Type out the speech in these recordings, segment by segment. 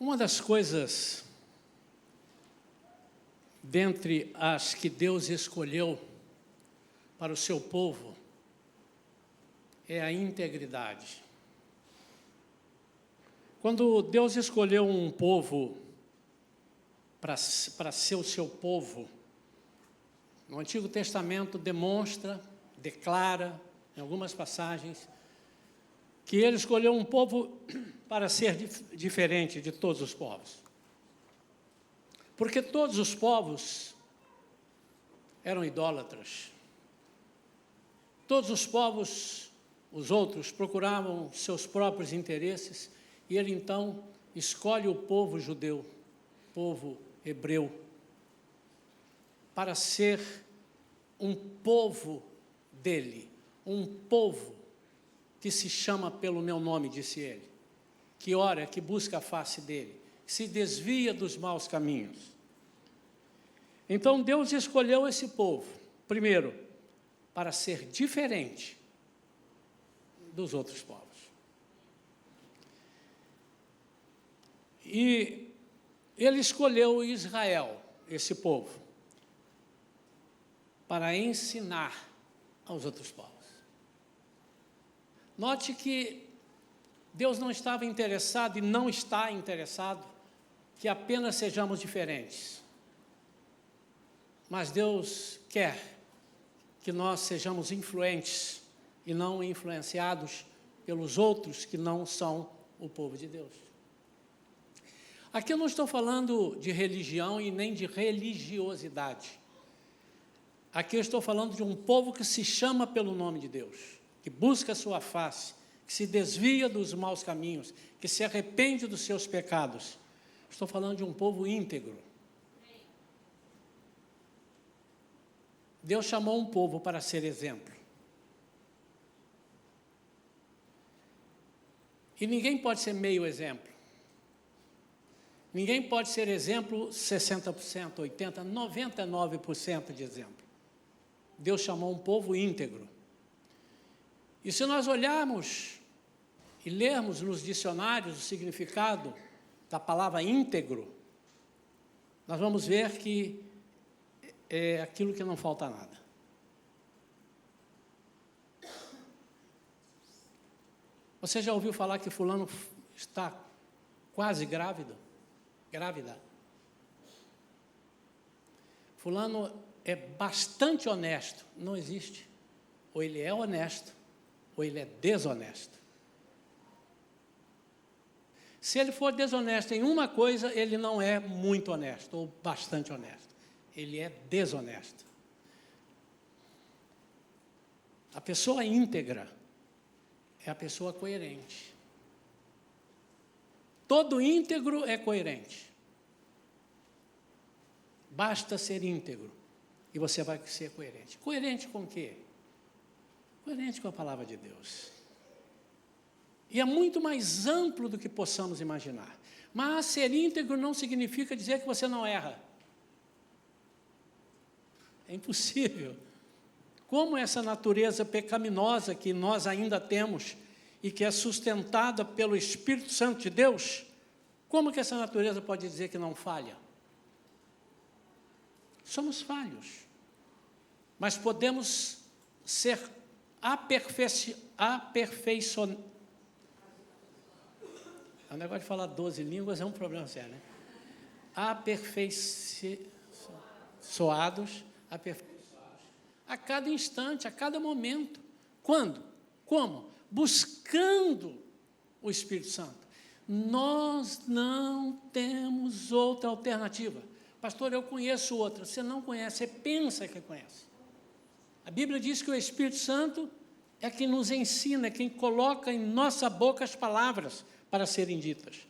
Uma das coisas, dentre as que Deus escolheu para o seu povo, é a integridade. Quando Deus escolheu um povo para ser o seu povo, no Antigo Testamento declara, em algumas passagens, que ele escolheu um povo para ser diferente de todos os povos. Porque todos os povos eram idólatras. Todos os povos, os outros, procuravam seus próprios interesses, e ele então escolhe o povo judeu, povo hebreu, para ser um povo dele, um povo que se chama pelo meu nome, disse ele, que ora, que busca a face dele, que se desvia dos maus caminhos. Então Deus escolheu esse povo, primeiro, para ser diferente dos outros povos. E ele escolheu Israel, esse povo, para ensinar aos outros povos. Note que Deus não estava interessado e não está interessado que apenas sejamos diferentes. Mas Deus quer que nós sejamos influentes e não influenciados pelos outros que não são o povo de Deus. Aqui eu não estou falando de religião e nem de religiosidade. Aqui eu estou falando de um povo que se chama pelo nome de Deus, que busca a sua face, que se desvia dos maus caminhos, que se arrepende dos seus pecados. Estou falando de um povo íntegro. Deus chamou um povo para ser exemplo. E ninguém pode ser meio exemplo. Ninguém pode ser exemplo 60%, 80%, 99% de exemplo. Deus chamou um povo íntegro. E se nós olharmos e lermos nos dicionários o significado da palavra íntegro, nós vamos ver que é aquilo que não falta nada. Você já ouviu falar que fulano está quase grávida? Fulano é bastante honesto. Não existe. Ou ele é honesto, ou ele é desonesto. Se ele for desonesto em uma coisa, ele não é muito honesto, ou bastante honesto. Ele é desonesto. A pessoa íntegra é a pessoa coerente. Todo íntegro é coerente. Basta ser íntegro e você vai ser coerente. Coerente com o quê? Coerente com a palavra de Deus. E é muito mais amplo do que possamos imaginar. Mas ser íntegro não significa dizer que você não erra. É impossível. Como essa natureza pecaminosa que nós ainda temos e que é sustentada pelo Espírito Santo de Deus, como que essa natureza pode dizer que não falha? Somos falhos, mas podemos ser aperfeiçoados. O negócio de falar 12 línguas é um problema sério, né? Aperfeiçoados, a cada instante, a cada momento. Quando? Como? Buscando o Espírito Santo. Nós não temos outra alternativa. Pastor, eu conheço outra. Você não conhece, você pensa que conhece. A Bíblia diz que o Espírito Santo é quem nos ensina, é quem coloca em nossa boca as palavras para serem ditas.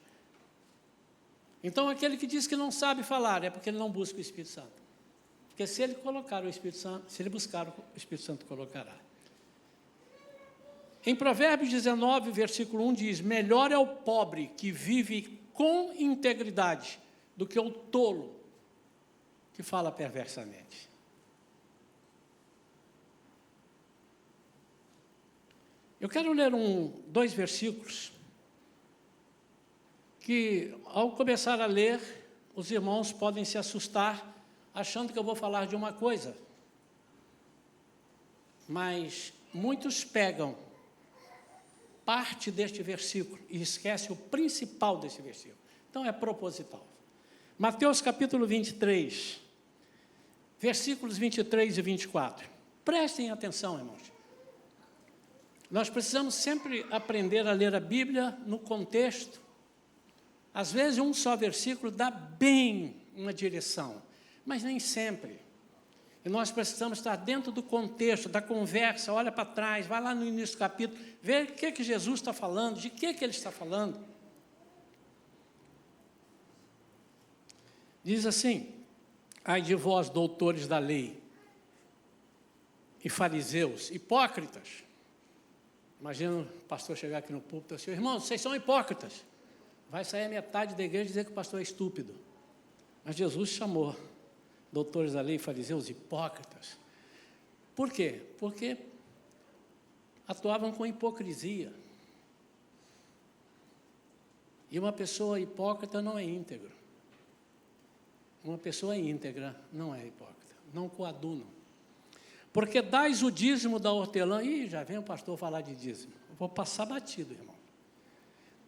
Então, aquele que diz que não sabe falar, é porque ele não busca o Espírito Santo. Porque se ele colocar o Espírito Santo, se ele buscar, o Espírito Santo colocará. Em Provérbios 19, versículo 1 diz: melhor é o pobre que vive com integridade do que o tolo que fala perversamente. Eu quero ler dois versículos que, ao começar a ler, os irmãos podem se assustar, achando que eu vou falar de uma coisa. Mas muitos pegam parte deste versículo e esquecem o principal desse versículo. Então, é proposital. Mateus capítulo 23, versículos 23 e 24. Prestem atenção, irmãos. Nós precisamos sempre aprender a ler a Bíblia no contexto. Às vezes, um só versículo dá bem uma direção, mas nem sempre. E nós precisamos estar dentro do contexto, da conversa, olha para trás, vai lá no início do capítulo, vê o que Jesus está falando, de que ele está falando. Diz assim: ai de vós, doutores da lei, e fariseus, hipócritas. Imagina o pastor chegar aqui no púlpito e dizer: irmãos, vocês são hipócritas. Vai sair a metade da igreja e dizer que o pastor é estúpido. Mas Jesus chamou doutores da lei, fariseus, hipócritas. Por quê? Porque atuavam com hipocrisia. E uma pessoa hipócrita não é íntegro. Uma pessoa íntegra não é hipócrita. Não coadunam. Porque dais o dízimo da hortelã. Ih, já vem o pastor falar de dízimo. Eu vou passar batido, irmão.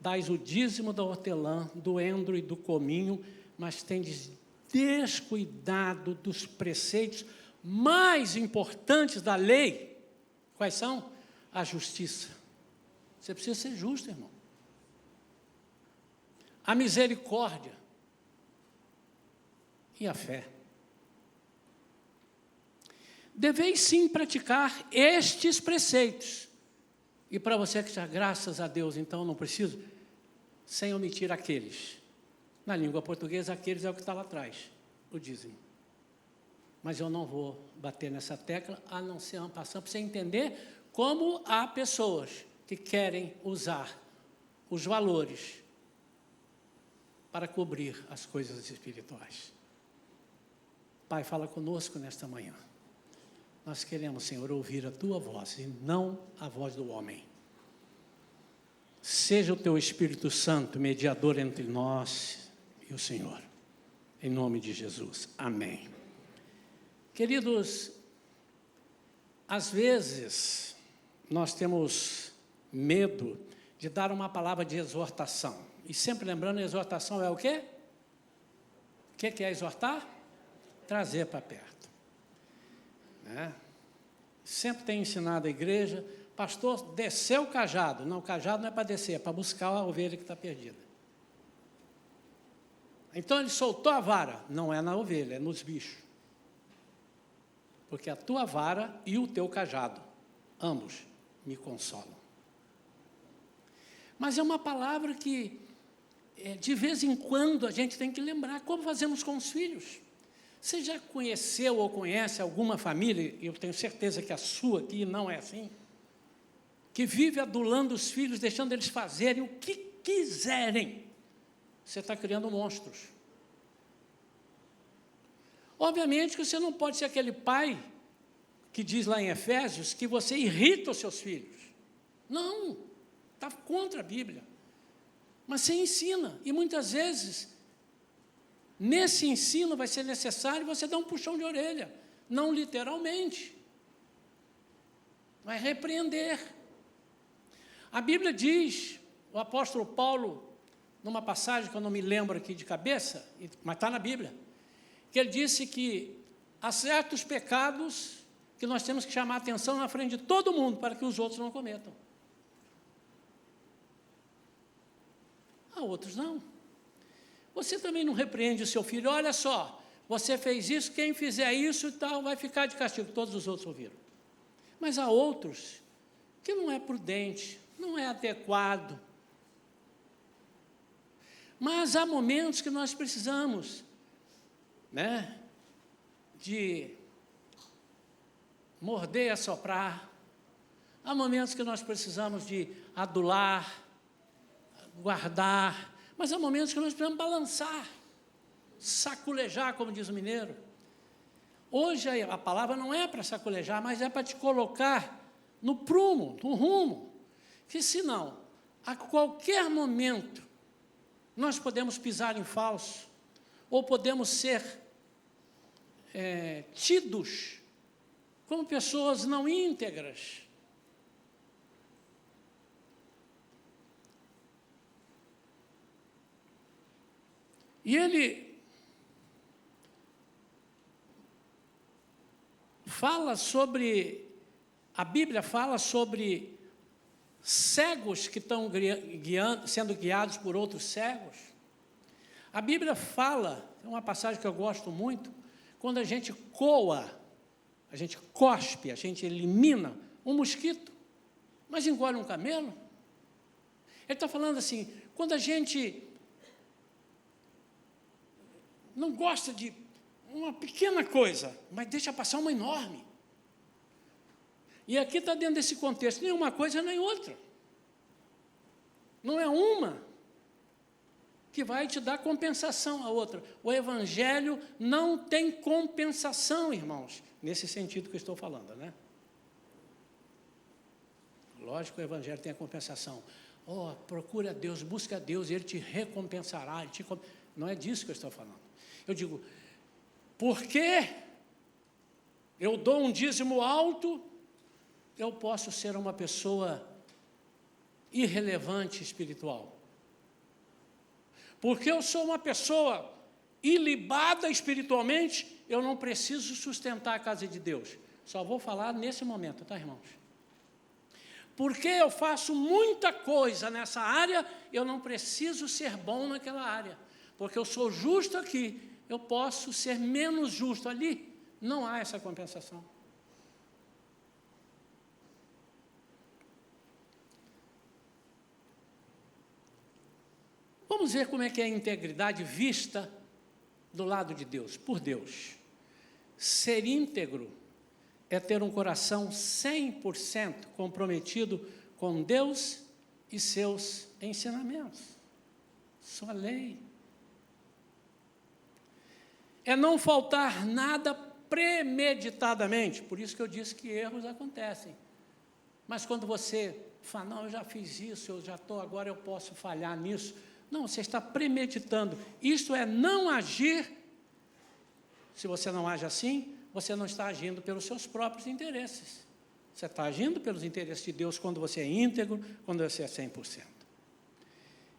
Dais o dízimo da hortelã, do endro e do cominho, mas tendes descuidado dos preceitos mais importantes da lei. Quais são? A justiça. Você precisa ser justo, irmão. A misericórdia e a fé. Deveis sim praticar estes preceitos. E para você que já, graças a Deus, então não preciso, sem omitir aqueles. Na língua portuguesa, aqueles é o que está lá atrás, o dízimo. Mas eu não vou bater nessa tecla, a não ser passando para você entender como há pessoas que querem usar os valores para cobrir as coisas espirituais. Pai, fala conosco nesta manhã. Nós queremos, Senhor, ouvir a Tua voz e não a voz do homem. Seja o Teu Espírito Santo mediador entre nós e o Senhor. Em nome de Jesus. Amém. Queridos, às vezes nós temos medo de dar uma palavra de exortação. E sempre lembrando, a exortação é o quê? O que é exortar? Trazer para perto. Sempre tem ensinado a igreja, pastor, desceu o cajado. Não, o cajado não é para descer, é para buscar a ovelha que está perdida. Então ele soltou a vara, não é na ovelha, é nos bichos. Porque a tua vara e o teu cajado, ambos me consolam. Mas é uma palavra que, de vez em quando, a gente tem que lembrar, como fazemos com os filhos. Você já conheceu ou conhece alguma família, e eu tenho certeza que a sua aqui não é assim, que vive adulando os filhos, deixando eles fazerem o que quiserem? Você está criando monstros. Obviamente que você não pode ser aquele pai que diz lá em Efésios que você irrita os seus filhos. Não, está contra a Bíblia. Mas você ensina, e muitas vezes, nesse ensino vai ser necessário você dar um puxão de orelha, não literalmente. Vai repreender. A Bíblia diz, o apóstolo Paulo, numa passagem que eu não me lembro aqui de cabeça, mas está na Bíblia, que ele disse que há certos pecados que nós temos que chamar a atenção na frente de todo mundo para que os outros não cometam. Há outros não. Você também não repreende o seu filho, olha só, você fez isso, quem fizer isso e tal, vai ficar de castigo, todos os outros ouviram. Mas há outros que não é prudente, não é adequado. Mas há momentos que nós precisamos, de morder e assoprar. Há momentos que nós precisamos de adular, guardar, mas há momentos que nós precisamos balançar, saculejar, como diz o mineiro. Hoje a palavra não é para saculejar, mas é para te colocar no prumo, no rumo, que senão, a qualquer momento, Nós podemos pisar em falso, ou podemos ser tidos como pessoas não íntegras. E ele fala sobre, a Bíblia fala sobre cegos que estão sendo guiados por outros cegos. A Bíblia fala, é uma passagem que eu gosto muito, quando a gente coa, a gente cospe, a gente elimina um mosquito, mas engole um camelo. Ele está falando assim, quando a gente não gosta de uma pequena coisa, mas deixa passar uma enorme. E aqui está dentro desse contexto, nem uma coisa nem outra. Não é uma que vai te dar compensação a outra. O Evangelho não tem compensação, irmãos, nesse sentido que eu estou falando, né? Lógico que o Evangelho tem a compensação. Procure a Deus, busque a Deus, e Ele te recompensará. Não é disso que eu estou falando. Eu digo, porque eu dou um dízimo alto, eu posso ser uma pessoa irrelevante espiritual. Porque eu sou uma pessoa ilibada espiritualmente, eu não preciso sustentar a casa de Deus. Só vou falar nesse momento, tá, irmãos? Porque eu faço muita coisa nessa área, eu não preciso ser bom naquela área. Porque eu sou justo aqui, eu posso ser menos justo ali. Não há essa compensação. Vamos ver como é que é a integridade vista do lado de Deus, por Deus. Ser íntegro é ter um coração 100% comprometido com Deus e seus ensinamentos, sua lei. É não faltar nada premeditadamente, por isso que eu disse que erros acontecem. Mas quando você fala, não, eu já fiz isso, eu já estou, agora eu posso falhar nisso. Não, você está premeditando. Isto é não agir. Se você não age assim, você não está agindo pelos seus próprios interesses. Você está agindo pelos interesses de Deus quando você é íntegro, quando você é 100%.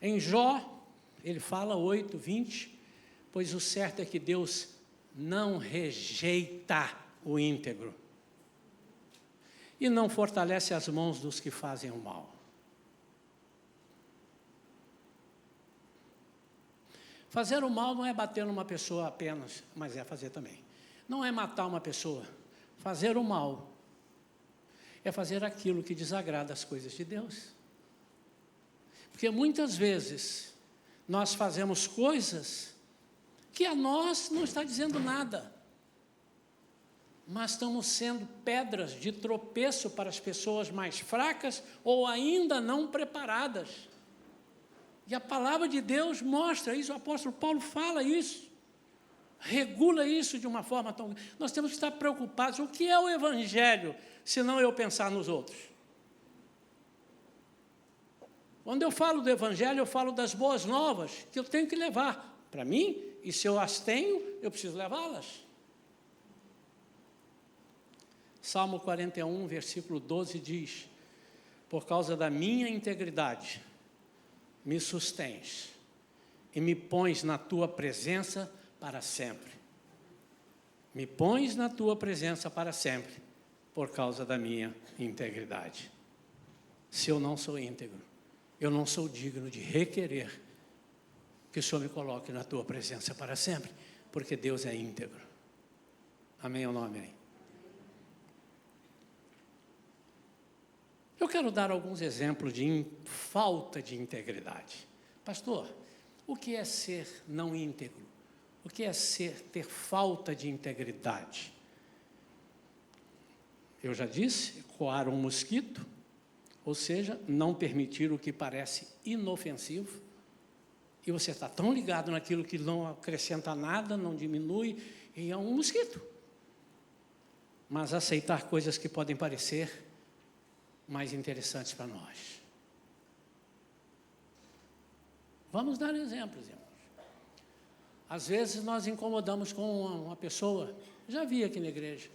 Em Jó, ele fala 8:20, pois o certo é que Deus não rejeita o íntegro e não fortalece as mãos dos que fazem o mal. Fazer o mal não é bater numa pessoa apenas, mas é fazer também. Não é matar uma pessoa. Fazer o mal é fazer aquilo que desagrada as coisas de Deus. Porque muitas vezes nós fazemos coisas que a nós não está dizendo nada, mas estamos sendo pedras de tropeço para as pessoas mais fracas ou ainda não preparadas. E a palavra de Deus mostra isso, o apóstolo Paulo fala isso, regula isso de uma forma tão... Nós temos que estar preocupados. O que é o Evangelho, se não eu pensar nos outros? Quando eu falo do Evangelho, eu falo das boas novas que eu tenho que levar para mim, e se eu as tenho, eu preciso levá-las. Salmo 41, versículo 12 diz, por causa da minha integridade, me sustens e me pões na tua presença para sempre. Me pões na tua presença para sempre, por causa da minha integridade. Se eu não sou íntegro, eu não sou digno de requerer que o Senhor me coloque na tua presença para sempre, porque Deus é íntegro. Amém ou não amém? Eu quero dar alguns exemplos de falta de integridade. Pastor, o que é ser não íntegro? O que é ter falta de integridade? Eu já disse, coar um mosquito, ou seja, não permitir o que parece inofensivo, e você está tão ligado naquilo que não acrescenta nada, não diminui, e é um mosquito. Mas aceitar coisas que podem parecer mais interessantes para nós. Vamos dar exemplos, irmãos. Às vezes nós incomodamos com uma pessoa, já vi aqui na igreja,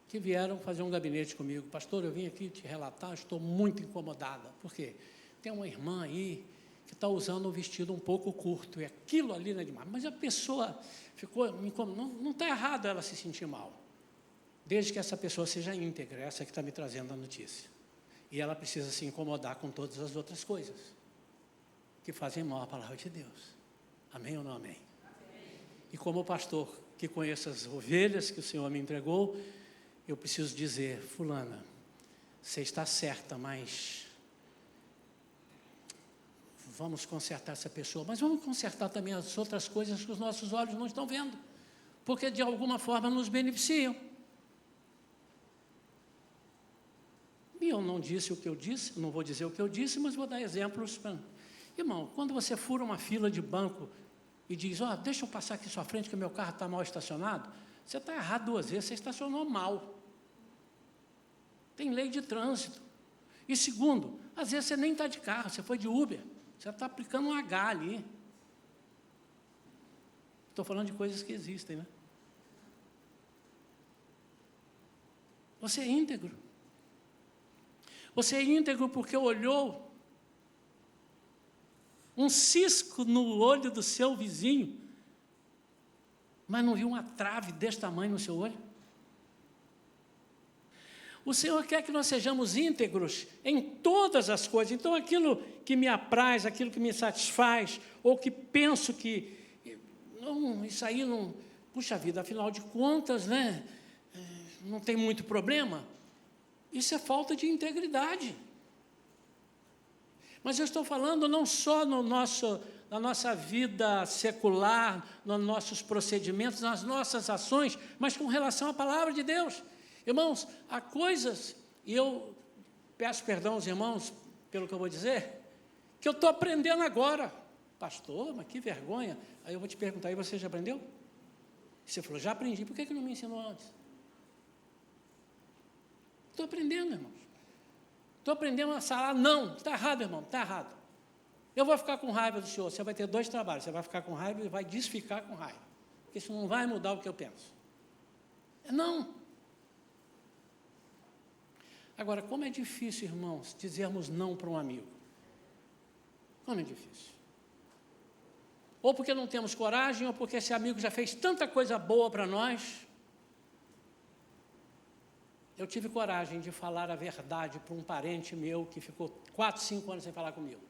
que vieram fazer um gabinete comigo. Pastor, eu vim aqui te relatar, estou muito incomodada. Por quê? Tem uma irmã aí que está usando um vestido um pouco curto, e aquilo ali não é demais. Mas a pessoa ficou me incomodando. Não está errado ela se sentir mal, desde que essa pessoa seja íntegra, essa que está me trazendo a notícia. E ela precisa se incomodar com todas as outras coisas que fazem mal à palavra de Deus. Amém ou não amém? Amém. E como pastor que conheço as ovelhas que o Senhor me entregou, eu preciso dizer, fulana, você está certa, mas vamos consertar essa pessoa, mas vamos consertar também as outras coisas que os nossos olhos não estão vendo, porque de alguma forma nos beneficiam. E eu não disse o que eu disse, não vou dizer o que eu disse, mas vou dar exemplos. Irmão, quando você fura uma fila de banco e diz, deixa eu passar aqui à sua frente que meu carro está mal estacionado, você está errado 2 vezes, você estacionou mal. Tem lei de trânsito. E segundo, às vezes você nem está de carro, você foi de Uber, você está aplicando um H ali. Estou falando de coisas que existem, né? Você é íntegro. Você é íntegro porque olhou um cisco no olho do seu vizinho, mas não viu uma trave desse tamanho no seu olho? O Senhor quer que nós sejamos íntegros em todas as coisas. Então, aquilo que me apraz, aquilo que me satisfaz, ou que penso que, não, isso aí não, puxa vida, afinal de contas, né, não tem muito problema. Isso é falta de integridade. Mas eu estou falando não só na nossa vida secular, nos nossos procedimentos, nas nossas ações, mas com relação à palavra de Deus. Irmãos, há coisas, e eu peço perdão aos irmãos pelo que eu vou dizer, que eu estou aprendendo agora. Pastor, mas que vergonha. Aí eu vou te perguntar, e você já aprendeu? Você falou, já aprendi, por que não me ensinou antes? Estou aprendendo, irmãos. Estou aprendendo a falar, não, está errado, irmão, está errado. Eu vou ficar com raiva do senhor, você vai ter 2 trabalhos, você vai ficar com raiva e vai desficar com raiva. Porque isso não vai mudar o que eu penso. Não. Agora, como é difícil, irmãos, dizermos não para um amigo. Como é difícil. Ou porque não temos coragem, ou porque esse amigo já fez tanta coisa boa para nós. Eu tive coragem de falar a verdade para um parente meu que ficou 4, 5 anos sem falar comigo.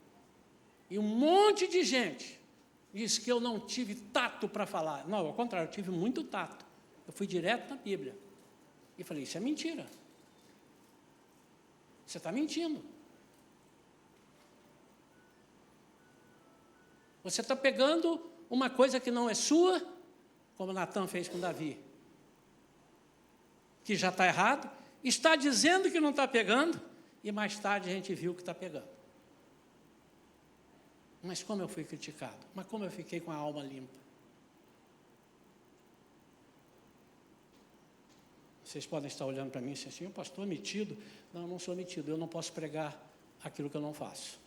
E um monte de gente disse que eu não tive tato para falar. Não, ao contrário, eu tive muito tato. Eu fui direto na Bíblia. E falei, isso é mentira. Você está mentindo. Você está pegando uma coisa que não é sua, como Natan fez com Davi, que já está errado, está dizendo que não está pegando, e mais tarde a gente viu que está pegando. Mas como eu fui criticado, mas como eu fiquei com a alma limpa. Vocês podem estar olhando para mim e dizer assim, o pastor é metido. Não, eu não sou metido, eu não posso pregar aquilo que eu não faço.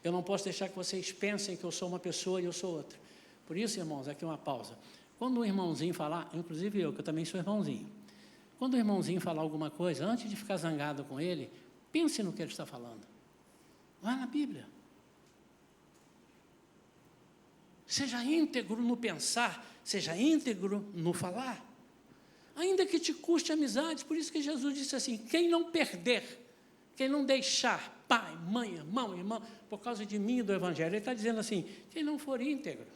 Eu não posso deixar que vocês pensem que eu sou uma pessoa e eu sou outra. Por isso, irmãos, aqui uma pausa. Quando um irmãozinho falar, inclusive eu, que eu também sou irmãozinho, quando o irmãozinho falar alguma coisa, antes de ficar zangado com ele, pense no que ele está falando. Vai na Bíblia. Seja íntegro no pensar, seja íntegro no falar. Ainda que te custe amizades, por isso que Jesus disse assim, quem não perder, quem não deixar pai, mãe, irmão, por causa de mim e do Evangelho, ele está dizendo assim, quem não for íntegro.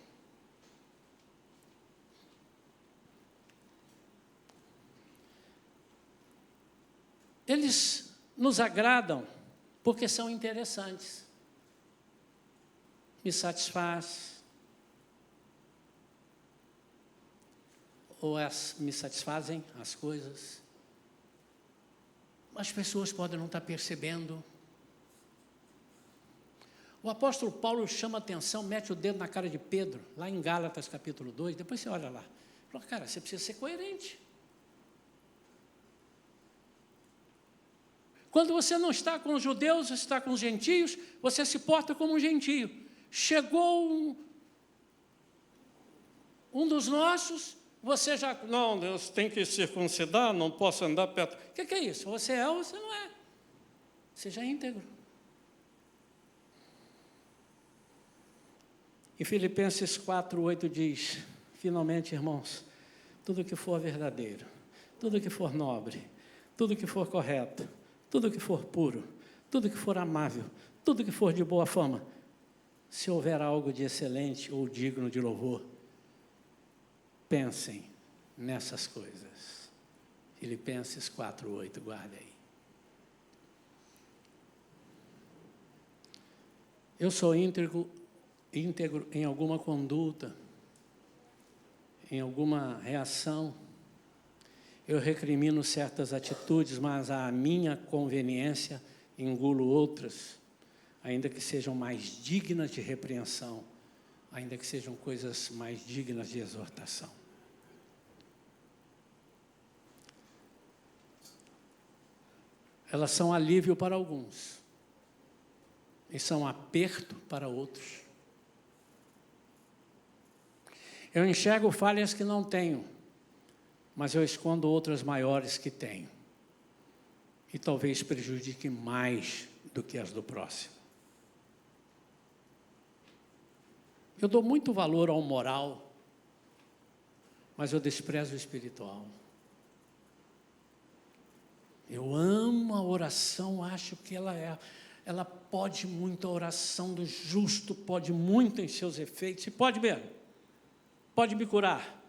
Eles nos agradam porque são interessantes. Me satisfaz. Ou me satisfazem as coisas. As pessoas podem não estar percebendo. O apóstolo Paulo chama a atenção, mete o dedo na cara de Pedro, lá em Gálatas capítulo 2, depois você olha lá. Fala, cara, você precisa ser coerente. Quando você não está com os judeus, você está com os gentios, você se porta como um gentio. Chegou um dos nossos, você já... Não, Deus tem que circuncidar, não posso andar perto. O que é isso? Você é ou você não é? Seja íntegro. Em Filipenses 4:8 diz, finalmente, irmãos, tudo que for verdadeiro, tudo que for nobre, tudo que for correto, tudo que for puro, tudo que for amável, tudo que for de boa fama, se houver algo de excelente ou digno de louvor, pensem nessas coisas. Filipenses 4:8, guarda aí. Eu sou íntegro em alguma conduta, em alguma reação. Eu recrimino certas atitudes, mas à minha conveniência engulo outras, ainda que sejam mais dignas de repreensão, ainda que sejam coisas mais dignas de exortação. Elas são alívio para alguns e são aperto para outros. Eu enxergo falhas que não tenho, mas eu escondo outras maiores que tenho. E talvez prejudique mais do que as do próximo. Eu dou muito valor ao moral, mas eu desprezo o espiritual. Eu amo a oração, acho que ela pode muito, a oração do justo pode muito em seus efeitos, e pode mesmo, pode me curar.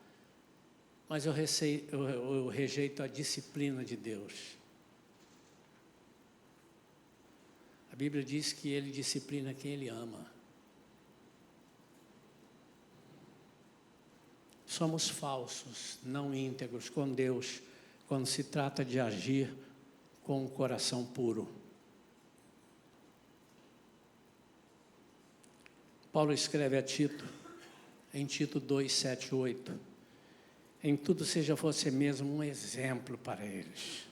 Mas eu rejeito a disciplina de Deus. A Bíblia diz que Ele disciplina quem Ele ama. Somos falsos, não íntegros com Deus, quando se trata de agir com o coração puro. Paulo escreve a Tito, em Tito 2, 7, 8. Em tudo seja você mesmo um exemplo para eles,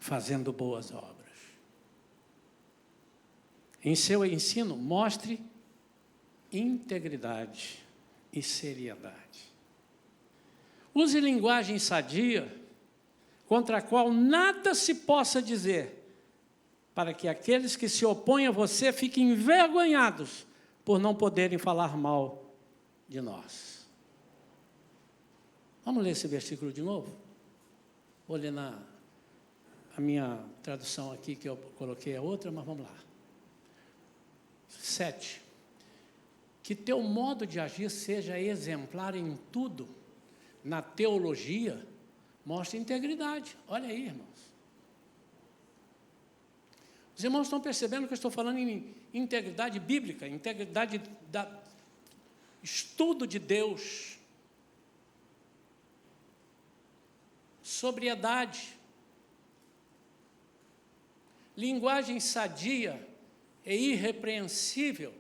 fazendo boas obras. Em seu ensino, mostre integridade e seriedade. Use linguagem sadia, contra a qual nada se possa dizer, para que aqueles que se opõem a você fiquem envergonhados por não poderem falar mal de nós. Vamos ler esse versículo de novo? Vou ler a minha tradução aqui, que eu coloquei a outra, mas vamos lá. 7. Que teu modo de agir seja exemplar em tudo, na teologia, mostra integridade. Olha aí, irmãos. Os irmãos estão percebendo que eu estou falando em integridade bíblica, integridade da estudo de Deus, sobriedade, linguagem sadia e irrepreensível,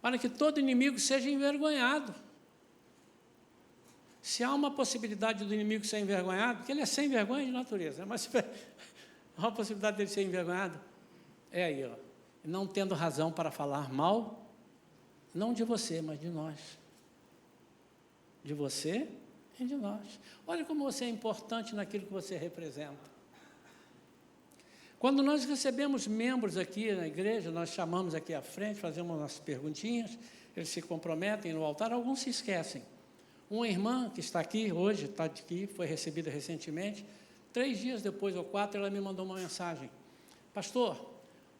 para que todo inimigo seja envergonhado. Se há uma possibilidade do inimigo ser envergonhado, porque ele é sem vergonha de natureza, mas há uma possibilidade dele ser envergonhado, é aí, ó, não tendo razão para falar mal, não de você, mas de nós. De você e de nós. Olha como você é importante naquilo que você representa. Quando nós recebemos membros aqui na igreja, nós chamamos aqui à frente, fazemos umas perguntinhas, eles se comprometem no altar, alguns se esquecem. Uma irmã que está aqui hoje, está aqui, foi recebida recentemente, 3 dias depois ou 4, ela me mandou uma mensagem. Pastor,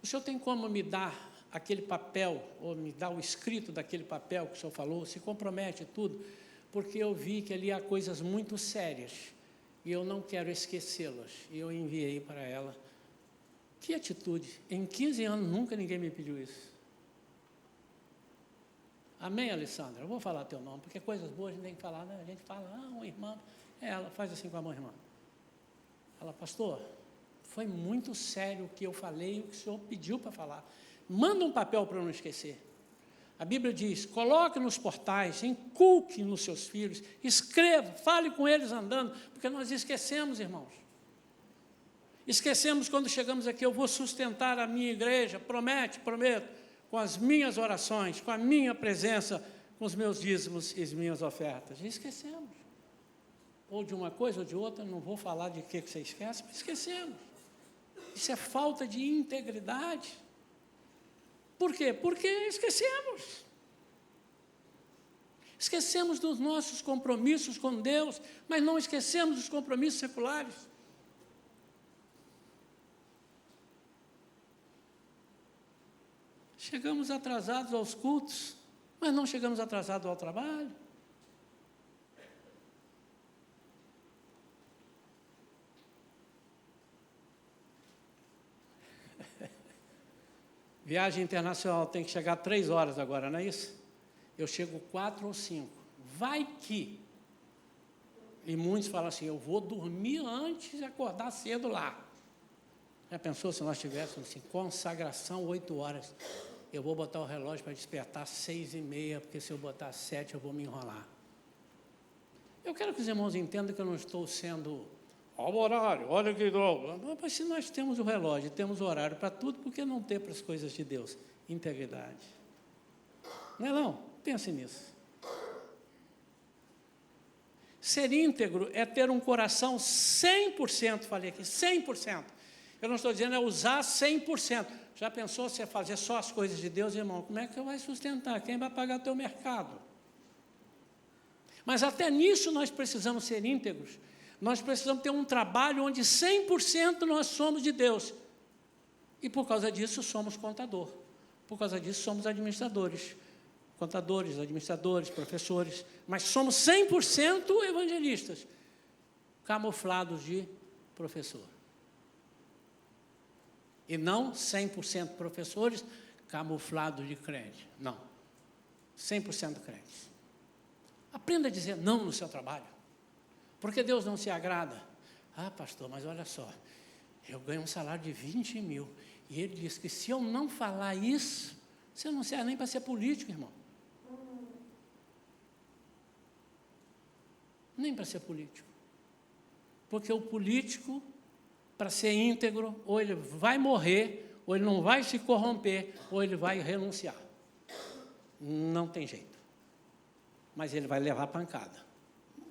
o senhor tem como me dar aquele papel, ou me dar o escrito daquele papel que o senhor falou, se compromete tudo, porque eu vi que ali há coisas muito sérias, e eu não quero esquecê-las. E eu enviei para ela. Que atitude! Em 15 anos, nunca ninguém me pediu isso. Amém, Alessandra? Eu vou falar teu nome, porque coisas boas a gente tem que falar, né? A gente fala, uma irmã, ela faz assim com a mão, irmã. Ela, pastor, foi muito sério o que eu falei, o que o senhor pediu para falar. Manda um papel para eu não esquecer. A Bíblia diz, coloque nos portais, inculque nos seus filhos, escreva, fale com eles andando, porque nós esquecemos, irmãos. Esquecemos quando chegamos aqui, eu vou sustentar a minha igreja, prometo, com as minhas orações, com a minha presença, com os meus dízimos e as minhas ofertas. E esquecemos. Ou de uma coisa ou de outra, não vou falar de que você esquece, mas esquecemos. Isso é falta de integridade. Por quê? Porque esquecemos. Esquecemos dos nossos compromissos com Deus, mas não esquecemos dos compromissos seculares. Chegamos atrasados aos cultos, mas não chegamos atrasados ao trabalho. Viagem internacional tem que chegar 3 horas agora, não é isso? Eu chego 4 ou 5. Vai que. E muitos falam assim, eu vou dormir antes de acordar cedo lá. Já pensou se nós tivéssemos assim, consagração 8 horas? Eu vou botar o relógio para despertar 6h30, porque se eu botar 7 eu vou me enrolar. Eu quero que os irmãos entendam que eu não estou sendo... Olha o horário, olha que droga. Mas se nós temos o relógio, temos o horário para tudo, por que não ter para as coisas de Deus? Integridade. Não é não? Pense nisso. Ser íntegro é ter um coração 100%, falei aqui, 100%. Eu não estou dizendo é usar 100%. Já pensou você fazer só as coisas de Deus, irmão? Como é que você vai sustentar? Quem vai pagar o teu mercado? Mas até nisso nós precisamos ser íntegros. Nós precisamos ter um trabalho onde 100% nós somos de Deus. E por causa disso somos contador. Por causa disso somos administradores. Contadores, administradores, professores. Mas somos 100% evangelistas. Camuflados de professor. E não 100% professores camuflados de crente. Não. 100% crentes. Aprenda a dizer não no seu trabalho. Porque Deus não se agrada. Ah, pastor, mas olha só, eu ganho um salário de 20 mil. E ele diz que se eu não falar isso, você não serve nem para ser político, irmão. Nem para ser político. Porque o político, para ser íntegro, ou ele vai morrer, ou ele não vai se corromper, ou ele vai renunciar. Não tem jeito. Mas ele vai levar pancada.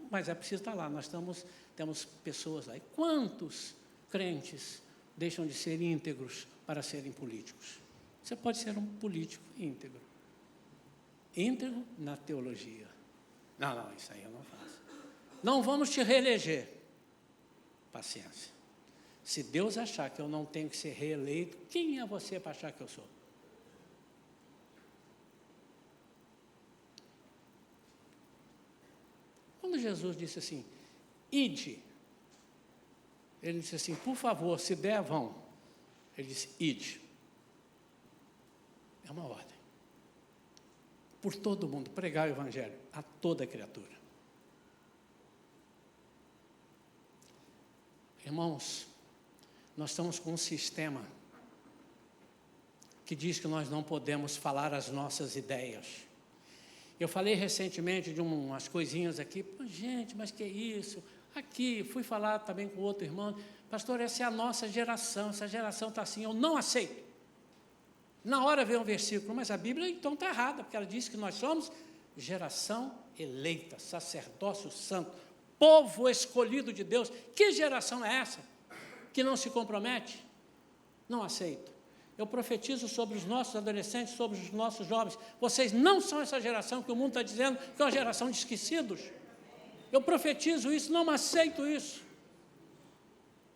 Mas é preciso estar lá, nós temos pessoas lá. E quantos crentes deixam de ser íntegros para serem políticos? Você pode ser um político íntegro. Íntegro na teologia. Não, isso aí eu não faço. Não vamos te reeleger. Paciência. Se Deus achar que eu não tenho que ser reeleito, quem é você para achar que eu sou? Quando Jesus disse assim, ide, ele disse assim, por favor, se der, vão. Ele disse, ide. É uma ordem. Por todo mundo, pregar o evangelho a toda criatura. Irmãos, nós estamos com um sistema que diz que nós não podemos falar as nossas ideias. Eu falei recentemente de umas coisinhas aqui, gente, mas que isso? Aqui, fui falar também com outro irmão, pastor, essa é a nossa geração, essa geração está assim, eu não aceito. Na hora veio um versículo, mas a Bíblia então está errada, porque ela diz que nós somos geração eleita, sacerdócio santo, povo escolhido de Deus. Que geração é essa? Que não se compromete? Não aceito. Eu profetizo sobre os nossos adolescentes, sobre os nossos jovens. Vocês não são essa geração que o mundo está dizendo que é uma geração de esquecidos. Eu profetizo isso, não aceito isso.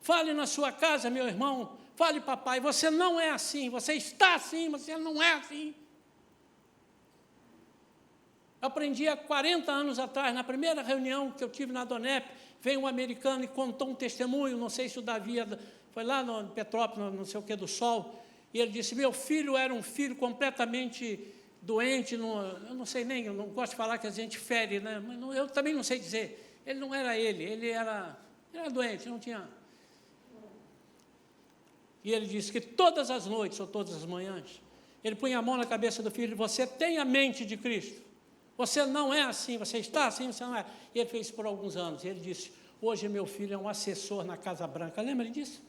Fale na sua casa, meu irmão. Fale, papai, você não é assim. Você está assim, você não é assim. Aprendi há 40 anos atrás, na primeira reunião que eu tive na Donep, veio um americano e contou um testemunho, não sei se o Davi foi lá no Petrópolis, não sei o que, do Sol, e ele disse, meu filho era um filho completamente doente, eu não sei nem, eu não gosto de falar que a gente fere, né? Mas eu também não sei dizer, ele não era ele era doente, não tinha... E ele disse que todas as noites, ou todas as manhãs, ele punha a mão na cabeça do filho, você tem a mente de Cristo, você não é assim, você está assim, você não é. E ele fez isso por alguns anos, e ele disse, hoje meu filho é um assessor na Casa Branca, lembra disso?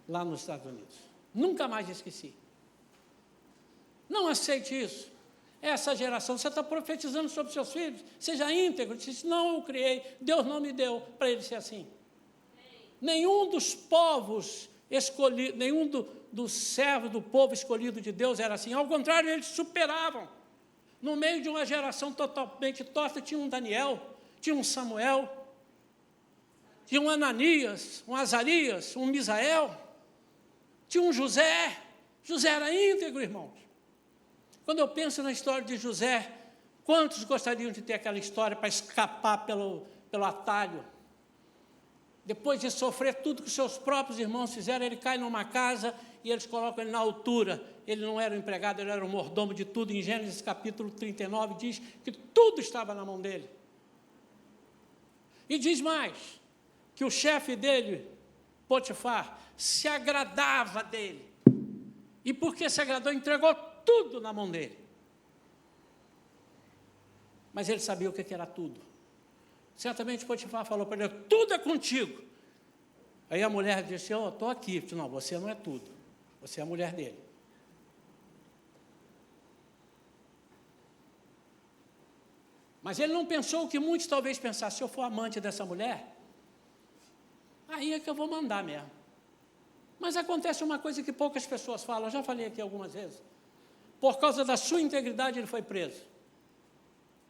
lá nos Estados Unidos. Nunca mais esqueci. Não aceite isso. Essa geração, você está profetizando sobre seus filhos, seja íntegro. Disse, não, eu criei, Deus não me deu para ele ser assim. Nenhum dos povos escolhidos, nenhum dos servos do povo escolhido de Deus era assim. Ao contrário, eles superavam. No meio de uma geração totalmente torta, tinha um Daniel, tinha um Samuel, tinha um Ananias, um Azarias, um Misael, tinha um José. José era íntegro, irmãos. Quando eu penso na história de José, quantos gostariam de ter aquela história para escapar pelo atalho? Depois de sofrer tudo que seus próprios irmãos fizeram, ele cai numa casa e eles colocam ele na altura. Ele não era o empregado, ele era o mordomo de tudo. Em Gênesis capítulo 39 diz que tudo estava na mão dele. E diz mais, que o chefe dele, Potifar, se agradava dele. E porque se agradou, entregou tudo na mão dele. Mas ele sabia o que era tudo. Certamente Potifar falou para ele, tudo é contigo. Aí a mulher disse, eu estou aqui. Disse, não, você não é tudo. Você é a mulher dele. Mas ele não pensou o que muitos talvez pensassem, se eu for amante dessa mulher, aí é que eu vou mandar mesmo. Mas acontece uma coisa que poucas pessoas falam, eu já falei aqui algumas vezes. Por causa da sua integridade, ele foi preso.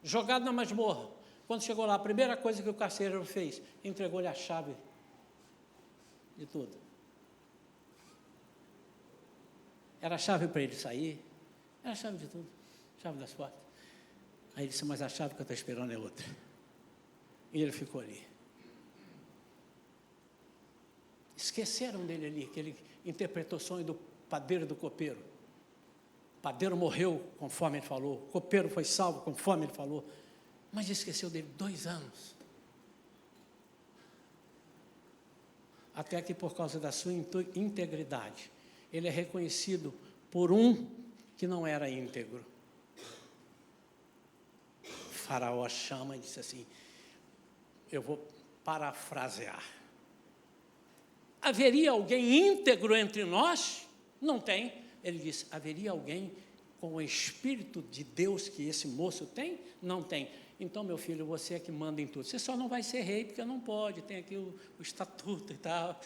Jogado na masmorra. Quando chegou lá, a primeira coisa que o carcereiro fez, entregou-lhe a chave de tudo. Era a chave para ele sair, era a chave de tudo, chave das portas. Aí ele disse, mas a chave que eu estou esperando é outra. E ele ficou ali. Esqueceram dele ali, que ele interpretou o sonho do padeiro e do copeiro. O padeiro morreu, conforme ele falou. O copeiro foi salvo, conforme ele falou. Mas esqueceu dele 2 anos. Até que, por causa da sua integridade, ele é reconhecido por um que não era íntegro. Faraó chama e disse assim, eu vou parafrasear. Haveria alguém íntegro entre nós? Não tem. Ele disse, haveria alguém com o Espírito de Deus que esse moço tem? Não tem. Então, meu filho, você é que manda em tudo. Você só não vai ser rei, porque não pode, tem aqui o estatuto e tal.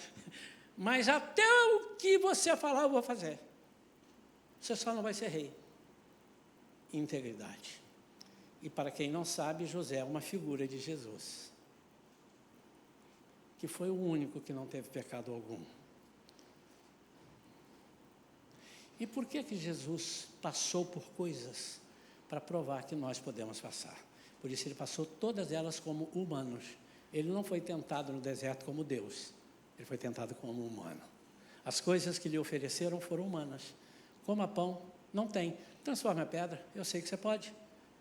Mas até o que você falar, eu vou fazer. Você só não vai ser rei. Integridade. E para quem não sabe, José é uma figura de Jesus, que foi o único que não teve pecado algum. E por que Jesus passou por coisas para provar que nós podemos passar? Por isso ele passou todas elas como humanos. Ele não foi tentado no deserto como Deus, ele foi tentado como humano. As coisas que lhe ofereceram foram humanas. Coma pão, não tem. Transforme a pedra, eu sei que você pode.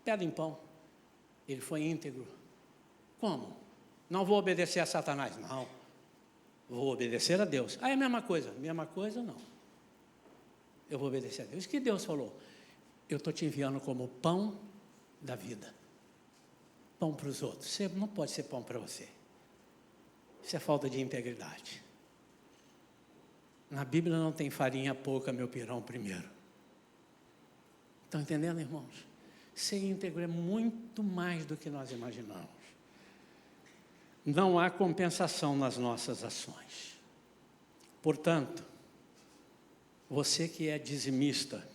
Pedra em pão. Ele foi íntegro. Como? Não vou obedecer a Satanás, não. Vou obedecer a Deus. Ah, é a mesma coisa? Mesma coisa, não. Eu vou obedecer a Deus. O que Deus falou? Eu estou te enviando como pão da vida. Pão para os outros. Você não pode ser pão para você. Isso é falta de integridade. Na Bíblia não tem farinha pouca, meu pirão primeiro. Estão entendendo, irmãos? Ser íntegro é muito mais do que nós imaginamos. Não há compensação nas nossas ações. Portanto, você que é dizimista,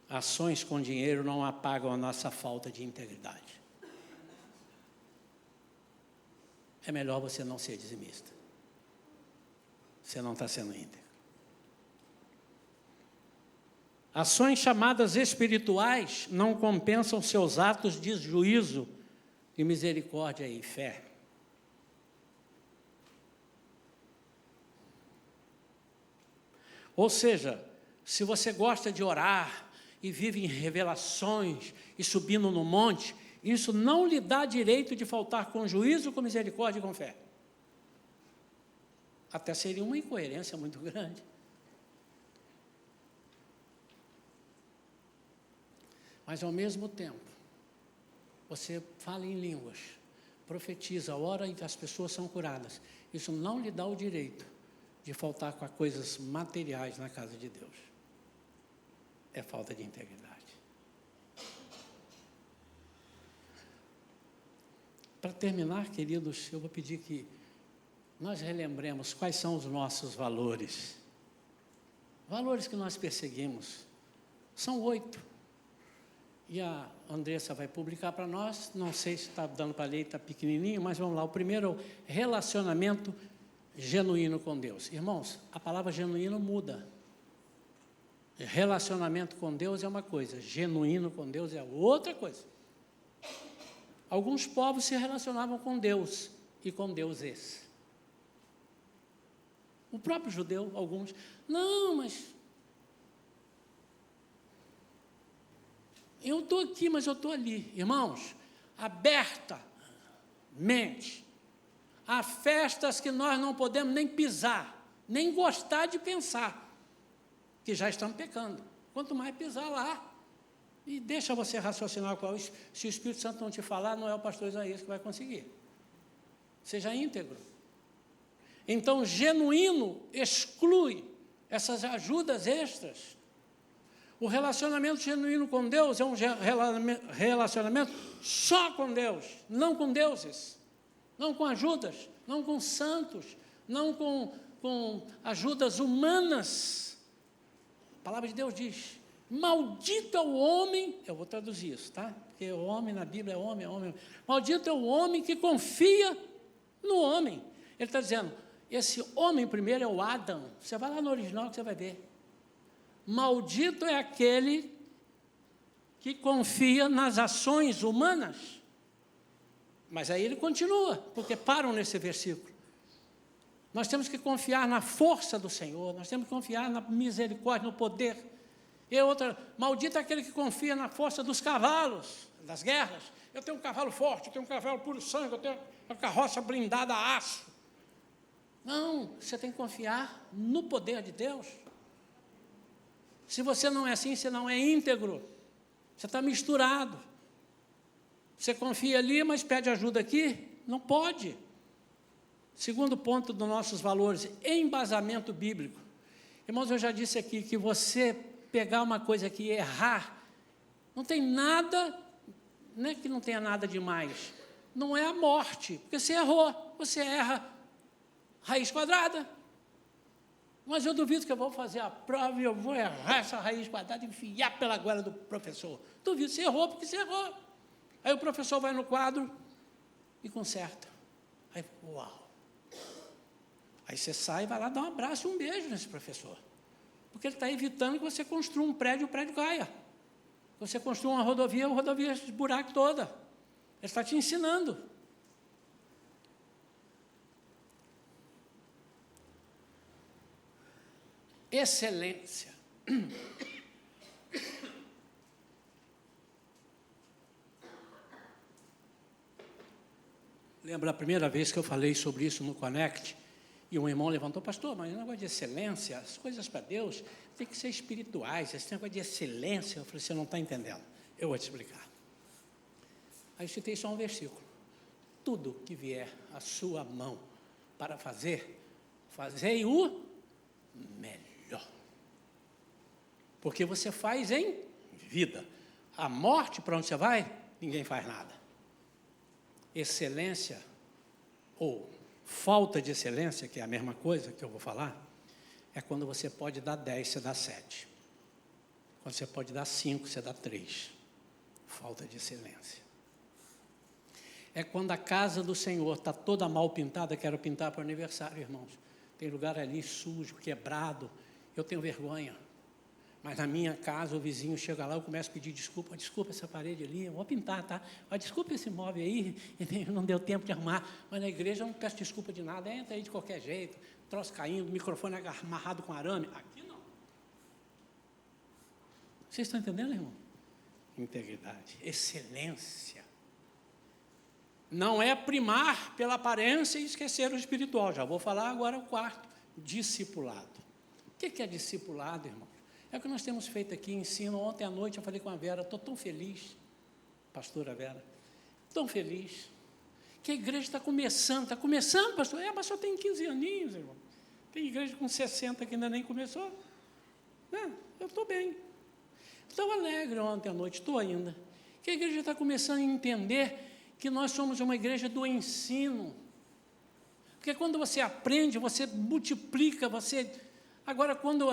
ações com dinheiro não apagam a nossa falta de integridade. É melhor você não ser dizimista. Você não está sendo íntegro. Ações chamadas espirituais não compensam seus atos de juízo, de misericórdia e fé. Ou seja, se você gosta de orar e vive em revelações e subindo no monte, isso não lhe dá direito de faltar com juízo, com misericórdia e com fé. Até seria uma incoerência muito grande. Mas, ao mesmo tempo, você fala em línguas, profetiza, ora e as pessoas são curadas. Isso não lhe dá o direito de faltar com as coisas materiais na casa de Deus. É falta de integridade. Para terminar, queridos, eu vou pedir que nós relembremos quais são os nossos valores. Valores que nós perseguimos. São 8. E a Andressa vai publicar para nós, não sei se está dando para ler, está pequenininho, mas vamos lá. O primeiro é o relacionamento genuíno com Deus. Irmãos, a palavra genuíno muda. Relacionamento com Deus é uma coisa, genuíno com Deus é outra coisa. Alguns povos se relacionavam com Deus e com deuses. O próprio judeu, alguns, não, mas eu estou aqui, mas eu estou ali. Irmãos, abertamente, há festas que nós não podemos nem pisar, nem gostar de pensar, que já estamos pecando. Quanto mais pisar lá. E deixa você raciocinar qual. Se o Espírito Santo não te falar, não é o pastor Isaías que vai conseguir. Seja íntegro. Então, genuíno exclui essas ajudas extras. O relacionamento genuíno com Deus é um relacionamento só com Deus, não com deuses, não com ajudas, não com santos, não com ajudas humanas. A palavra de Deus diz: maldito é o homem, eu vou traduzir isso, tá? Porque o homem na Bíblia é homem, é homem. Maldito é o homem que confia no homem. Ele está dizendo, esse homem primeiro é o Adão. Você vai lá no original que você vai ver. Maldito é aquele que confia nas ações humanas. Mas aí ele continua, porque param nesse versículo. Nós temos que confiar na força do Senhor, nós temos que confiar na misericórdia, no poder. E outra, maldito é aquele que confia na força dos cavalos, das guerras. Eu tenho um cavalo forte, eu tenho um cavalo puro sangue, eu tenho uma carroça blindada a aço. Não, você tem que confiar no poder de Deus. Se você não é assim, você não é íntegro. Você está misturado. Você confia ali, mas pede ajuda aqui? Não pode. Segundo ponto dos nossos valores, embasamento bíblico. Irmãos, eu já disse aqui que você pegar uma coisa aqui e errar, não tem nada, não é que não tenha nada demais, não é a morte, porque você errou, você erra raiz quadrada. Mas eu duvido que eu vou fazer a prova e eu vou errar essa raiz quadrada e enfiar pela goela do professor. Duvido, você errou porque você errou. Aí o professor vai no quadro e conserta. Aí, uau! Aí você sai e vai lá dar um abraço e um beijo nesse professor. Porque ele está evitando que você construa um prédio e o prédio caia. Que você construa uma rodovia, a rodovia esburaque toda. Ele está te ensinando. Excelência. Lembra a primeira vez que eu falei sobre isso no Connect? E um irmão levantou, pastor, mas o negócio de excelência, as coisas para Deus tem que ser espirituais, esse negócio de excelência. Eu falei, você não está entendendo, eu vou te explicar. Aí eu citei só um versículo. Tudo que vier à sua mão para fazer, fazei o melhor. Porque você faz em vida. A morte, para onde você vai, ninguém faz nada. Excelência, ou falta de excelência, que é a mesma coisa que eu vou falar, é quando você pode dar 10, você dá 7. Quando você pode dar 5, você dá 3. Falta de excelência. É quando a casa do Senhor está toda mal pintada, quero pintar para o aniversário, irmãos. Tem lugar ali sujo, quebrado, eu tenho vergonha. Mas na minha casa, o vizinho chega lá, eu começo a pedir desculpa essa parede ali, eu vou pintar, tá? Mas desculpa esse móvel aí, não deu tempo de arrumar. Mas na igreja eu não peço desculpa de nada, entra aí de qualquer jeito, troço caindo, microfone amarrado com arame. Aqui não. Vocês estão entendendo, irmão? Integridade, excelência. Não é primar pela aparência e esquecer o espiritual. Já vou falar agora o quarto, discipulado. O que é discipulado, irmão? É o que nós temos feito aqui, ensino. Ontem à noite eu falei com a Vera, estou tão feliz, pastora Vera, tão feliz, que a igreja está começando, pastor? Mas só tem 15 aninhos, irmão. Tem igreja com 60 que ainda nem começou. Não, eu estou bem. Estava alegre ontem à noite, estou ainda. Que a igreja está começando a entender que nós somos uma igreja do ensino. Porque quando você aprende, você multiplica, você... Agora, quando...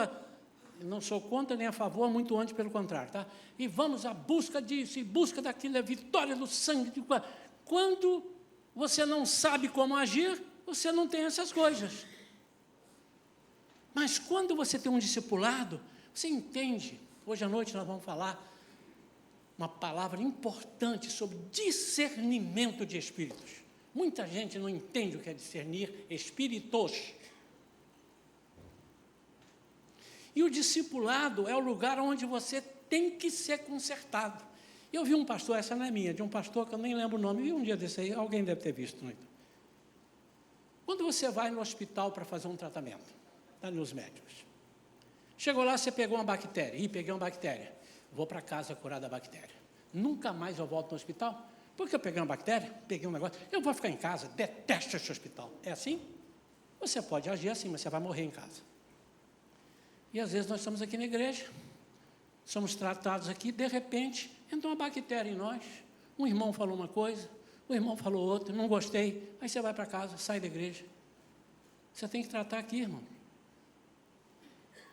não sou contra nem a favor, muito antes, pelo contrário, tá? E vamos à busca disso, e busca daquilo, a vitória do sangue. Quando você não sabe como agir, você não tem essas coisas. Mas quando você tem um discipulado, você entende. Hoje à noite nós vamos falar uma palavra importante sobre discernimento de espíritos. Muita gente não entende o que é discernir espíritos. E o discipulado é o lugar onde você tem que ser consertado. Eu vi um pastor, essa não é minha, de um pastor que eu nem lembro o nome, vi um dia desse aí, alguém deve ter visto. Não? Quando você vai no hospital para fazer um tratamento, está nos médicos, chegou lá, você pegou uma bactéria, peguei uma bactéria, vou para casa curar da bactéria. Nunca mais eu volto no hospital, porque eu peguei uma bactéria, peguei um negócio, eu vou ficar em casa, detesto esse hospital. É assim? Você pode agir assim, mas você vai morrer em casa. E às vezes nós estamos aqui na igreja, somos tratados aqui, de repente, entra uma bactéria em nós, um irmão falou uma coisa, o irmão falou outra, não gostei, aí você vai para casa, sai da igreja. Você tem que tratar aqui, irmão.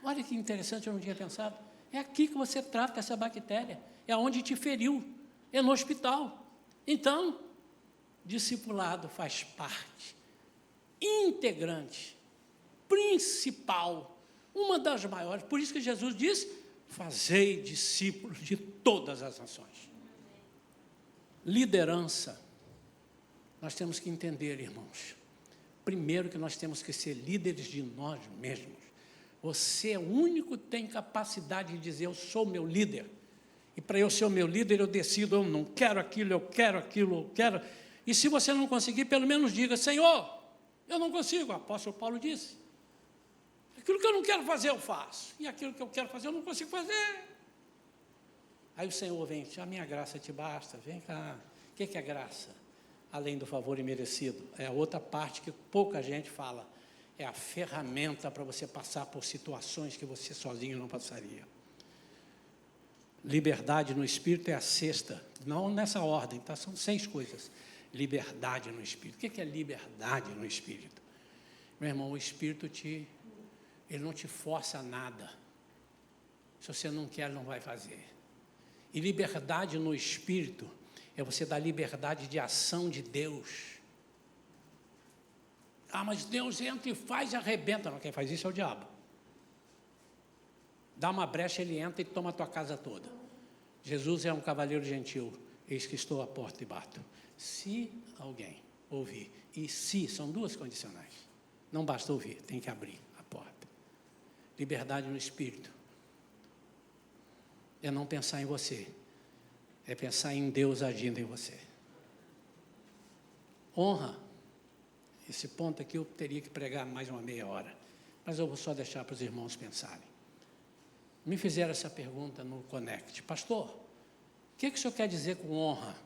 Olha que interessante, eu não tinha pensado. É aqui que você trata essa bactéria, é onde te feriu, é no hospital. Então, discipulado faz parte, integrante, principal, uma das maiores. Por isso que Jesus diz, fazei discípulos de todas as nações. Liderança. Nós temos que entender, irmãos, primeiro que nós temos que ser líderes de nós mesmos. Você é o único que tem capacidade de dizer, eu sou meu líder. E para eu ser o meu líder, eu decido, eu não quero aquilo, eu quero aquilo, eu quero. E se você não conseguir, pelo menos diga, Senhor, eu não consigo. O apóstolo Paulo disse. Aquilo que eu não quero fazer, eu faço. E aquilo que eu quero fazer, eu não consigo fazer. Aí o Senhor vem, a minha graça te basta, vem cá. O que é graça? Além do favor imerecido. É a outra parte que pouca gente fala. É a ferramenta para você passar por situações que você sozinho não passaria. Liberdade no Espírito é a sexta. Não nessa ordem, tá? São 6 coisas. Liberdade no Espírito. O que é liberdade no Espírito? Meu irmão, o Espírito ele não te força a nada. Se você não quer, não vai fazer. E liberdade no Espírito é você dar liberdade de ação de Deus. Ah, mas Deus entra e faz e arrebenta. Não, quem faz isso é o diabo. Dá uma brecha, ele entra e toma a tua casa toda. Jesus é um cavaleiro gentil. Eis que estou à porta e bato. Se alguém ouvir, e se, são 2 condicionais. Não basta ouvir, tem que abrir a porta. Liberdade no Espírito. É não pensar em você. É pensar em Deus agindo em você. Honra. Esse ponto aqui eu teria que pregar mais uma meia hora. Mas eu vou só deixar para os irmãos pensarem. Me fizeram essa pergunta no Connect. Pastor, o que o senhor quer dizer com honra?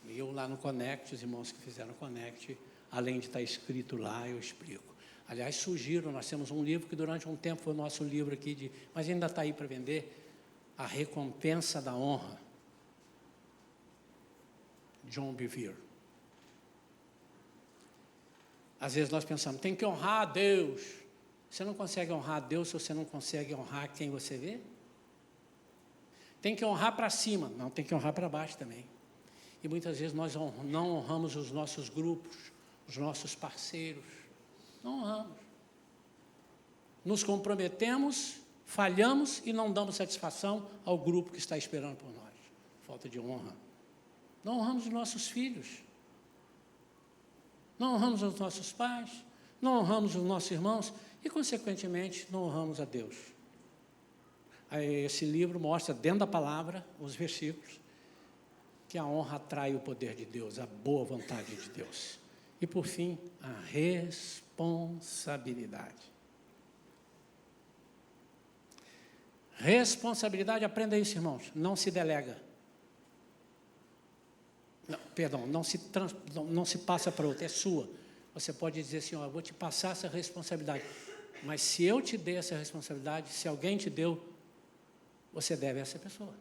E eu lá no Connect, os irmãos que fizeram o Connect, além de estar escrito lá, eu explico. Aliás, sugiro, nós temos um livro que durante um tempo foi o nosso livro aqui, mas ainda está aí para vender, A Recompensa da Honra, John Bevere. Às vezes nós pensamos, tem que honrar a Deus. Você não consegue honrar a Deus se você não consegue honrar quem você vê? Tem que honrar para cima. Não, tem que honrar para baixo também. E muitas vezes nós não honramos os nossos grupos, os nossos parceiros. Não honramos. Nos comprometemos, falhamos e não damos satisfação ao grupo que está esperando por nós. Falta de honra. Não honramos os nossos filhos. Não honramos os nossos pais. Não honramos os nossos irmãos. E, consequentemente, não honramos a Deus. Aí, esse livro mostra, dentro da palavra, os versículos, que a honra atrai o poder de Deus, a boa vontade de Deus. E, por fim, a responsabilidade. Responsabilidade, aprenda isso, irmãos, não se delega. Não se passa para outra, é sua. Você pode dizer assim, eu vou te passar essa responsabilidade. Mas se eu te dei essa responsabilidade, se alguém te deu, você deve a essa pessoa.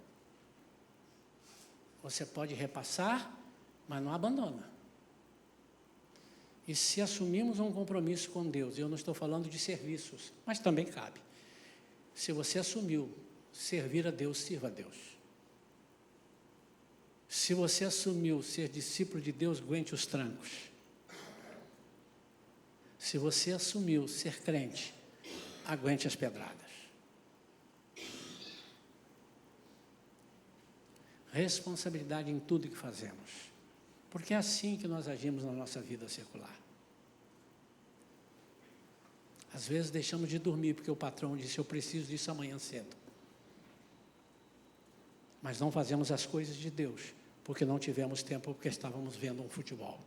Você pode repassar, mas não abandona. E se assumirmos um compromisso com Deus, eu não estou falando de serviços, mas também cabe. Se você assumiu servir a Deus, sirva a Deus. Se você assumiu ser discípulo de Deus, aguente os trancos. Se você assumiu ser crente, aguente as pedradas. Responsabilidade em tudo que fazemos. Porque é assim que nós agimos na nossa vida secular. Às vezes deixamos de dormir porque o patrão disse, eu preciso disso amanhã cedo. Mas não fazemos as coisas de Deus, porque não tivemos tempo, porque estávamos vendo um futebol.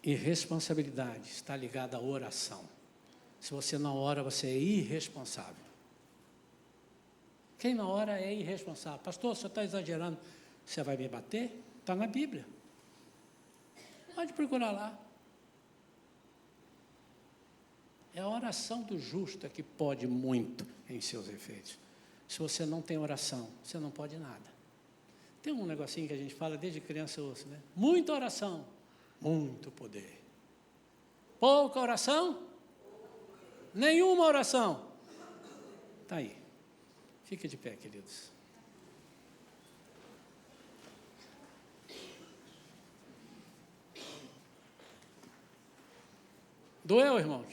E responsabilidade está ligada à oração. Se você não ora, você é irresponsável. Quem não ora é irresponsável. Pastor, o senhor está exagerando. Você vai me bater? Está na Bíblia. Pode procurar lá. É a oração do justo que pode muito em seus efeitos. Se você não tem oração, você não pode nada. Tem um negocinho que a gente fala desde criança, eu ouço, né? Muita oração, muito poder. Pouca oração, nenhuma oração. Está aí. Fique de pé, queridos. Doeu, irmãos?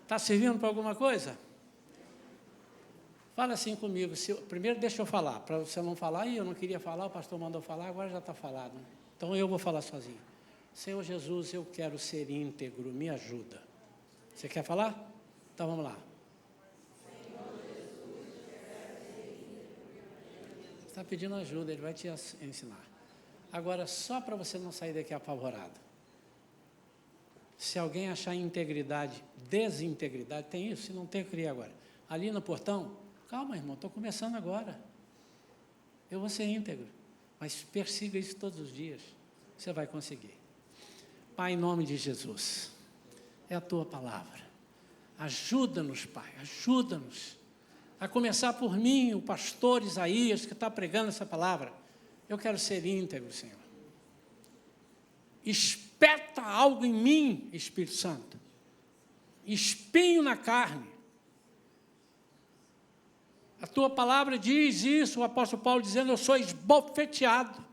Está servindo para alguma coisa? Fala assim comigo. Primeiro deixa eu falar, para você não falar, eu não queria falar, o pastor mandou falar, agora já está falado. Então eu vou falar sozinho. Senhor Jesus, eu quero ser íntegro, me ajuda. Você quer falar? Então vamos lá. Está pedindo ajuda, ele vai te ensinar. Agora, só para você não sair daqui apavorado. Se alguém achar integridade, desintegridade, tem isso? Se não tem, eu queria agora. Ali no portão, calma, irmão, estou começando agora. Eu vou ser íntegro, mas persiga isso todos os dias. Você vai conseguir. Pai, em nome de Jesus, é a Tua palavra. Ajuda-nos, Pai, ajuda-nos. A começar por mim, o pastor Isaías, que está pregando essa palavra. Eu quero ser íntegro, Senhor. Espeta algo em mim, Espírito Santo. Espinho na carne. A tua palavra diz isso, o apóstolo Paulo dizendo, eu sou esbofeteado.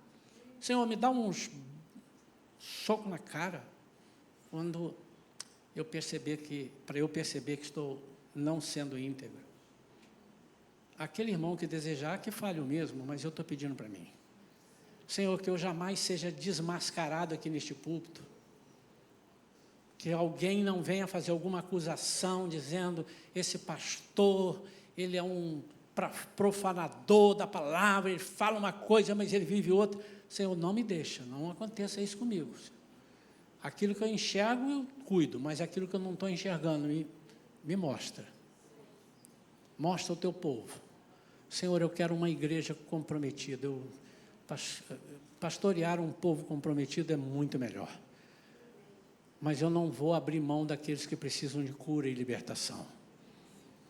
Senhor, me dá uns soco na cara, quando eu perceber que, para eu perceber que estou não sendo íntegro. Aquele irmão que desejar, que fale o mesmo, mas eu estou pedindo para mim. Senhor, que eu jamais seja desmascarado aqui neste púlpito. Que alguém não venha fazer alguma acusação dizendo, esse pastor, ele é um profanador da palavra, ele fala uma coisa, mas ele vive outra. Senhor, não me deixa, não aconteça isso comigo. Aquilo que eu enxergo, eu cuido, mas aquilo que eu não estou enxergando, me mostra. Mostra o teu povo. Senhor, eu quero uma igreja comprometida. Pastorear um povo comprometido é muito melhor. Mas eu não vou abrir mão daqueles que precisam de cura e libertação.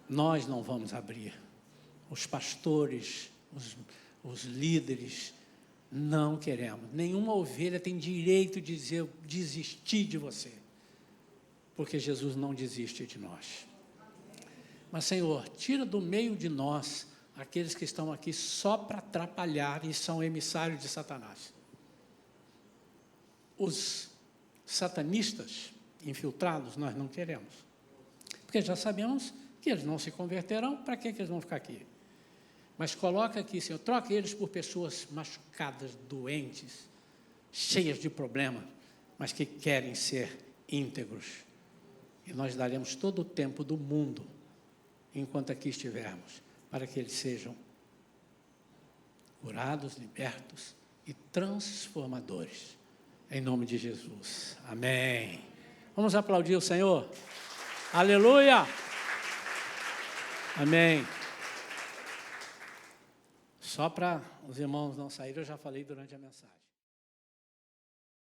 Nós não vamos abrir. Os pastores, os líderes, não queremos. Nenhuma ovelha tem direito de dizer, eu desisti de você. Porque Jesus não desiste de nós. Mas, Senhor, tira do meio de nós aqueles que estão aqui só para atrapalhar e são emissários de Satanás. Os satanistas infiltrados, nós não queremos. Porque já sabemos que eles não se converterão, para que eles vão ficar aqui? Mas coloca aqui, Senhor, troca eles por pessoas machucadas, doentes, cheias de problema, mas que querem ser íntegros. E nós daremos todo o tempo do mundo, enquanto aqui estivermos, para que eles sejam curados, libertos e transformadores. Em nome de Jesus. Amém. Vamos aplaudir o Senhor. Aleluia. Amém. Só para os irmãos não saírem, eu já falei durante a mensagem.